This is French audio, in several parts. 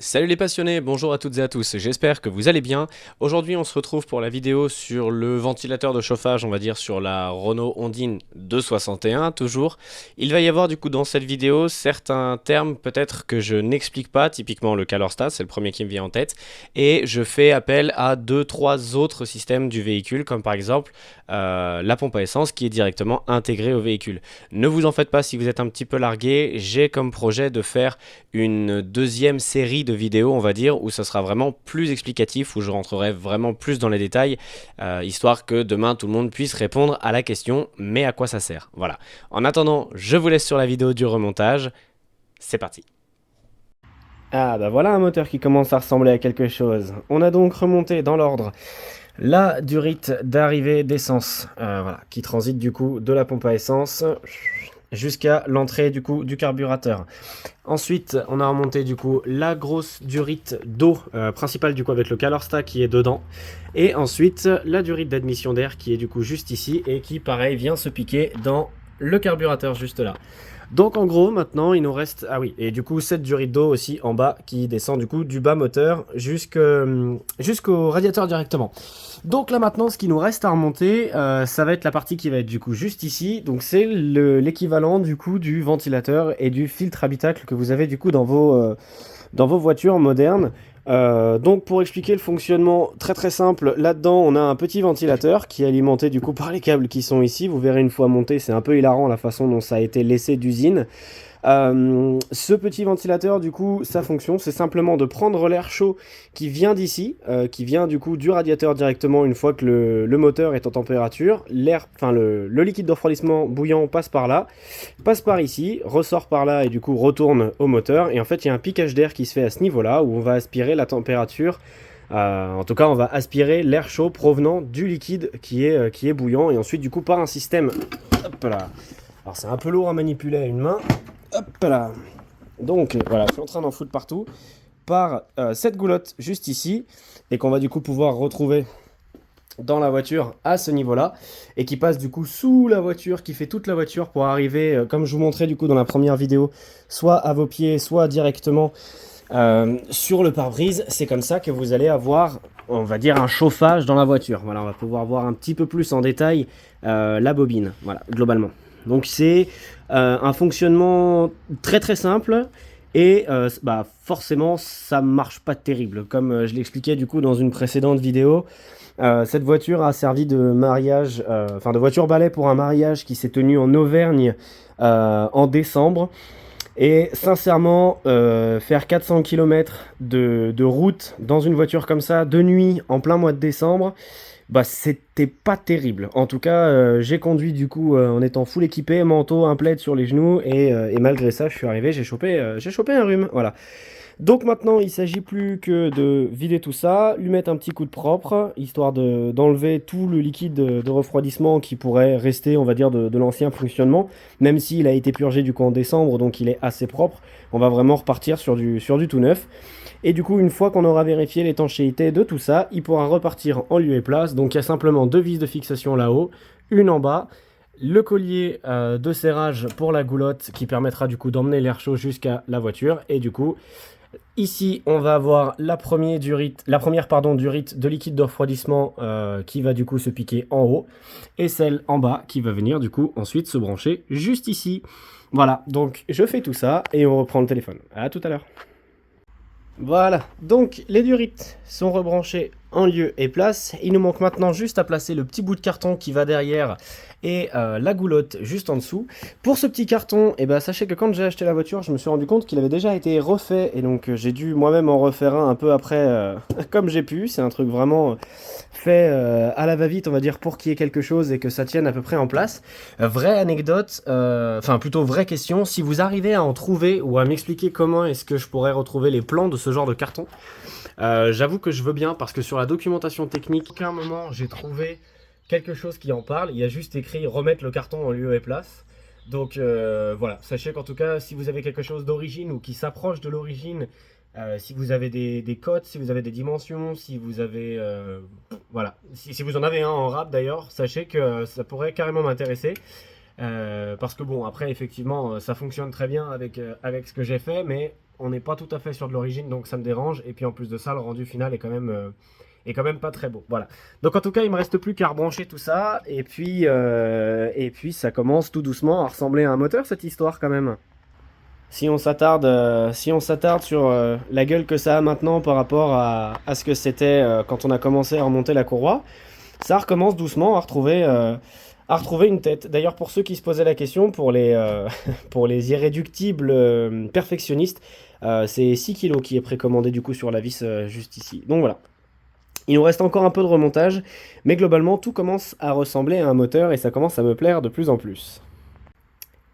Salut les passionnés, bonjour à toutes et à tous, j'espère que vous allez bien. Aujourd'hui on se retrouve pour la vidéo sur le ventilateur de chauffage, on va dire sur la Renault Ondine 261 toujours. Il va y avoir du coup dans cette vidéo certains termes peut-être que je n'explique pas, typiquement le Calorstat, c'est le premier qui me vient en tête. Et je fais appel à deux trois autres systèmes du véhicule, comme par exemple la pompe à essence qui est directement intégrée au véhicule. Ne vous en faites pas si vous êtes un petit peu largué, j'ai comme projet de faire une deuxième série de vidéos, on va dire, où ça sera vraiment plus explicatif, où je rentrerai vraiment plus dans les détails, histoire que demain tout le monde puisse répondre à la question mais à quoi ça sert. Voilà. En attendant, je vous laisse sur la vidéo du remontage. C'est parti. Ah bah voilà un moteur qui commence à ressembler à quelque chose. On a donc remonté dans l'ordre la durite d'arrivée d'essence, voilà, qui transite du coup de la pompe à essence jusqu'à l'entrée du coup du carburateur. Ensuite, on a remonté du coup la grosse durite d'eau principale du coup avec le Calorstat qui est dedans. Et ensuite, la durite d'admission d'air qui est du coup juste ici et qui pareil vient se piquer dans le carburateur juste là. Donc en gros maintenant il nous reste, ah oui, et du coup cette durite d'eau aussi en bas qui descend du coup du bas moteur jusqu'au radiateur directement. Donc là maintenant ce qui nous reste à remonter, ça va être la partie qui va être du coup juste ici. Donc c'est l'équivalent du coup du ventilateur et du filtre habitacle que vous avez du coup dans vos voitures modernes. Donc pour expliquer le fonctionnement très très simple, là-dedans on a un petit ventilateur qui est alimenté du coup par les câbles qui sont ici. Vous verrez une fois monté, c'est un peu hilarant la façon dont ça a été laissé d'usine. Ce petit ventilateur, du coup, sa fonction, c'est simplement de prendre l'air chaud qui vient d'ici, qui vient du coup du radiateur directement une fois que le moteur est en température. L'air, enfin le liquide de refroidissement bouillant passe par là, passe par ici, ressort par là et du coup retourne au moteur. Et en fait, il y a un piquage d'air qui se fait à ce niveau-là où on va aspirer la température. En tout cas, on va aspirer l'air chaud provenant du liquide qui est bouillant et ensuite du coup par un système. Hop là. Alors c'est un peu lourd à manipuler à une main. Hop là. Donc voilà, je suis en train d'en foutre partout par cette goulotte juste ici et qu'on va du coup pouvoir retrouver dans la voiture à ce niveau-là et qui passe du coup sous la voiture, qui fait toute la voiture pour arriver, comme je vous montrais du coup dans la première vidéo, soit à vos pieds, soit directement sur le pare-brise. C'est comme ça que vous allez avoir, on va dire, un chauffage dans la voiture. Voilà, on va pouvoir voir un petit peu plus en détail la bobine, voilà, globalement. Donc c'est un fonctionnement très très simple et bah, forcément ça marche pas terrible. Comme je l'expliquais du coup dans une précédente vidéo, cette voiture a servi de mariage, enfin de voiture balai pour un mariage qui s'est tenu en Auvergne en décembre. Et sincèrement, faire 400 km de route dans une voiture comme ça, de nuit, en plein mois de décembre, bah c'était pas terrible. En tout cas, j'ai conduit du coup en étant full équipé, manteau, un plaid sur les genoux, et malgré ça, je suis arrivé, j'ai chopé un rhume, voilà. Donc maintenant, il s'agit plus que de vider tout ça, lui mettre un petit coup de propre, histoire d'enlever tout le liquide de refroidissement qui pourrait rester, on va dire, de l'ancien fonctionnement, même s'il a été purgé du coup en décembre, donc il est assez propre. On va vraiment repartir sur du tout neuf. Et du coup, une fois qu'on aura vérifié l'étanchéité de tout ça, il pourra repartir en lieu et place. Donc il y a simplement deux vis de fixation là-haut, une en bas, le collier de serrage pour la goulotte qui permettra du coup d'emmener l'air chaud jusqu'à la voiture. Et du coup, ici, on va avoir la première durite de liquide de refroidissement qui va du coup se piquer en haut et celle en bas qui va venir du coup ensuite se brancher juste ici. Voilà, donc je fais tout ça et on reprend le téléphone. À tout à l'heure. Voilà, donc les durites sont rebranchées en lieu et place. Il nous manque maintenant juste à placer le petit bout de carton qui va derrière et la goulotte juste en dessous. Pour ce petit carton, eh ben, sachez que quand j'ai acheté la voiture, je me suis rendu compte qu'il avait déjà été refait et donc j'ai dû moi-même en refaire un peu après comme j'ai pu. C'est un truc vraiment fait à la va-vite, on va dire, pour qu'il y ait quelque chose et que ça tienne à peu près en place. Vraie anecdote, enfin plutôt vraie question, si vous arrivez à en trouver ou à m'expliquer comment est-ce que je pourrais retrouver les plans de ce genre de carton, j'avoue que je veux bien parce que sur la documentation technique, à aucun moment j'ai trouvé quelque chose qui en parle. Il y a juste écrit remettre le carton en lieu et place. Donc voilà, sachez qu'en tout cas, si vous avez quelque chose d'origine ou qui s'approche de l'origine, si vous avez des cotes, si vous avez des dimensions, si vous avez... voilà, si vous en avez un en rap d'ailleurs, sachez que ça pourrait carrément m'intéresser. Parce que bon, après effectivement, ça fonctionne très bien avec ce que j'ai fait, mais on n'est pas tout à fait sur de l'origine, donc ça me dérange. Et puis en plus de ça, le rendu final est quand même pas très beau. Voilà. Donc en tout cas, il me reste plus qu'à rebrancher tout ça. Et puis ça commence tout doucement à ressembler à un moteur, cette histoire quand même. Si on s'attarde sur la gueule que ça a maintenant par rapport à ce que c'était quand on a commencé à remonter la courroie, ça recommence doucement à retrouver une tête. D'ailleurs, pour ceux qui se posaient la question, pour les irréductibles perfectionnistes, c'est 6 kilos qui est précommandé du coup sur la vis juste ici. Donc voilà. Il nous reste encore un peu de remontage, mais globalement, tout commence à ressembler à un moteur et ça commence à me plaire de plus en plus.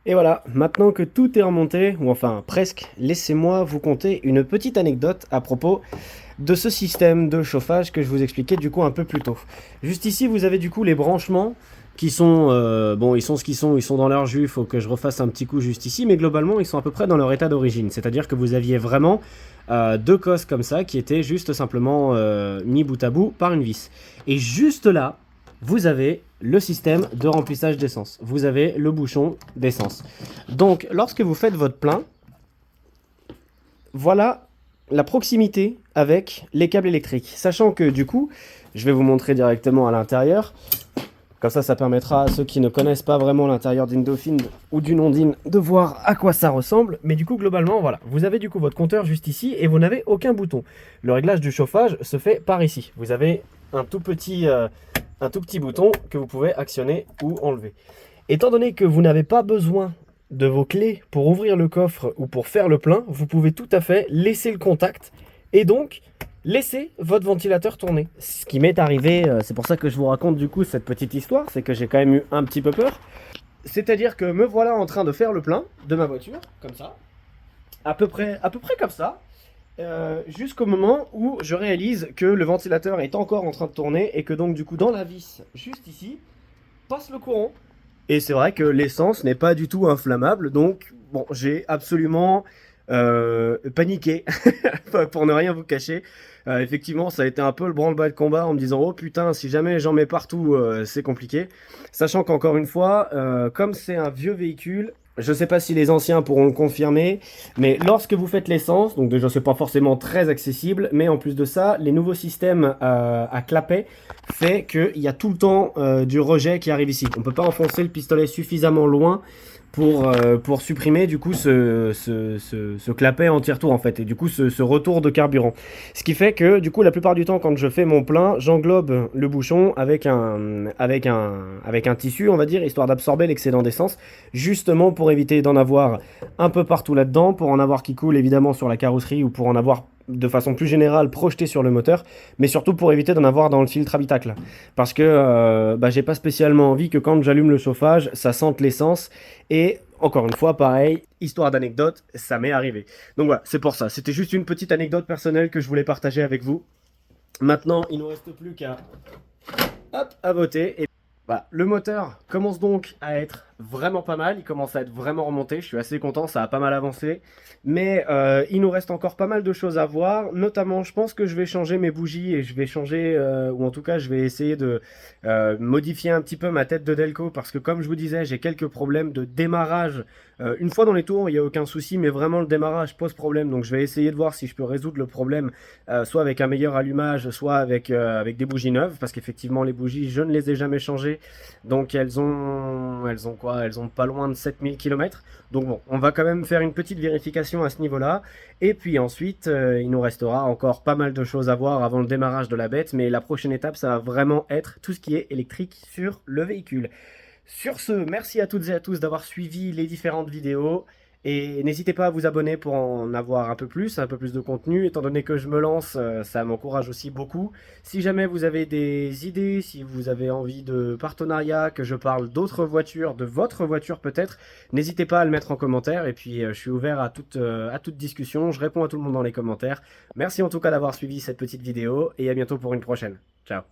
Et voilà, maintenant que tout est remonté, ou enfin presque, laissez-moi vous conter une petite anecdote à propos de ce système de chauffage que je vous expliquais du coup un peu plus tôt. Juste ici, vous avez du coup les branchements qui sont, bon, ils sont ce qu'ils sont, ils sont dans leur jus, il faut que je refasse un petit coup juste ici, mais globalement, ils sont à peu près dans leur état d'origine. C'est-à-dire que vous aviez vraiment deux cosses comme ça qui étaient juste simplement mis bout à bout par une vis. Et juste là, vous avez le système de remplissage d'essence. Vous avez le bouchon d'essence. Donc, lorsque vous faites votre plein, voilà la proximité avec les câbles électriques. Sachant que du coup, je vais vous montrer directement à l'intérieur. Comme ça permettra à ceux qui ne connaissent pas vraiment l'intérieur d'une Dauphine ou d'une Ondine de voir à quoi ça ressemble. Mais du coup, globalement, voilà. Vous avez du coup votre compteur juste ici et vous n'avez aucun bouton. Le réglage du chauffage se fait par ici. Vous avez un tout petit bouton que vous pouvez actionner ou enlever. Étant donné que vous n'avez pas besoin de vos clés pour ouvrir le coffre ou pour faire le plein, vous pouvez tout à fait laisser le contact et donc laisser votre ventilateur tourner. Ce qui m'est arrivé, c'est pour ça que je vous raconte du coup cette petite histoire, c'est que j'ai quand même eu un petit peu peur. C'est-à-dire que me voilà en train de faire le plein de ma voiture, comme ça, à peu près comme ça, jusqu'au moment où je réalise que le ventilateur est encore en train de tourner et que donc du coup dans la vis juste ici passe le courant. Et c'est vrai que l'essence n'est pas du tout inflammable, donc bon, j'ai absolument paniqué, pour ne rien vous cacher. Effectivement, ça a été un peu le branle-bas de combat en me disant oh putain, si jamais j'en mets partout, c'est compliqué. Sachant qu'encore une fois, comme c'est un vieux véhicule, je ne sais pas si les anciens pourront le confirmer, mais lorsque vous faites l'essence, donc déjà c'est pas forcément très accessible, mais en plus de ça, les nouveaux systèmes à clapet fait qu'il y a tout le temps du rejet qui arrive ici. On ne peut pas enfoncer le pistolet suffisamment loin pour supprimer du coup ce clapet anti-retour en fait, et du coup ce retour de carburant. Ce qui fait que du coup la plupart du temps quand je fais mon plein, j'englobe le bouchon avec un tissu on va dire, histoire d'absorber l'excédent d'essence, justement pour éviter d'en avoir un peu partout là-dedans, pour en avoir qui coule évidemment sur la carrosserie ou pour en avoir de façon plus générale projeté sur le moteur, mais surtout pour éviter d'en avoir dans le filtre habitacle. Parce que j'ai pas spécialement envie que quand j'allume le chauffage, ça sente l'essence. Et encore une fois, pareil, histoire d'anecdote, ça m'est arrivé. Donc voilà, c'est pour ça. C'était juste une petite anecdote personnelle que je voulais partager avec vous. Maintenant, il ne nous reste plus qu'à voter. Et voilà, le moteur commence donc à être vraiment pas mal, il commence à être vraiment remonté, je suis assez content, ça a pas mal avancé, mais il nous reste encore pas mal de choses à voir, notamment je pense que je vais changer mes bougies et je vais changer, ou en tout cas je vais essayer de modifier un petit peu ma tête de Delco, parce que comme je vous disais, j'ai quelques problèmes de démarrage. Une fois dans les tours, il n'y a aucun souci, mais vraiment le démarrage pose problème, donc je vais essayer de voir si je peux résoudre le problème, soit avec un meilleur allumage, soit avec des bougies neuves, parce qu'effectivement les bougies, je ne les ai jamais changées, donc elles ont quoi? Elles ont pas loin de 7000 km. Donc bon, on va quand même faire une petite vérification à ce niveau-là. Et puis ensuite, il nous restera encore pas mal de choses à voir avant le démarrage de la bête. Mais la prochaine étape, ça va vraiment être tout ce qui est électrique sur le véhicule. Sur ce, merci à toutes et à tous d'avoir suivi les différentes vidéos. Et n'hésitez pas à vous abonner pour en avoir un peu plus de contenu. Étant donné que je me lance, ça m'encourage aussi beaucoup. Si jamais vous avez des idées, si vous avez envie de partenariat, que je parle d'autres voitures, de votre voiture peut-être, n'hésitez pas à le mettre en commentaire. Et puis je suis ouvert à toute discussion, je réponds à tout le monde dans les commentaires. Merci en tout cas d'avoir suivi cette petite vidéo et à bientôt pour une prochaine. Ciao.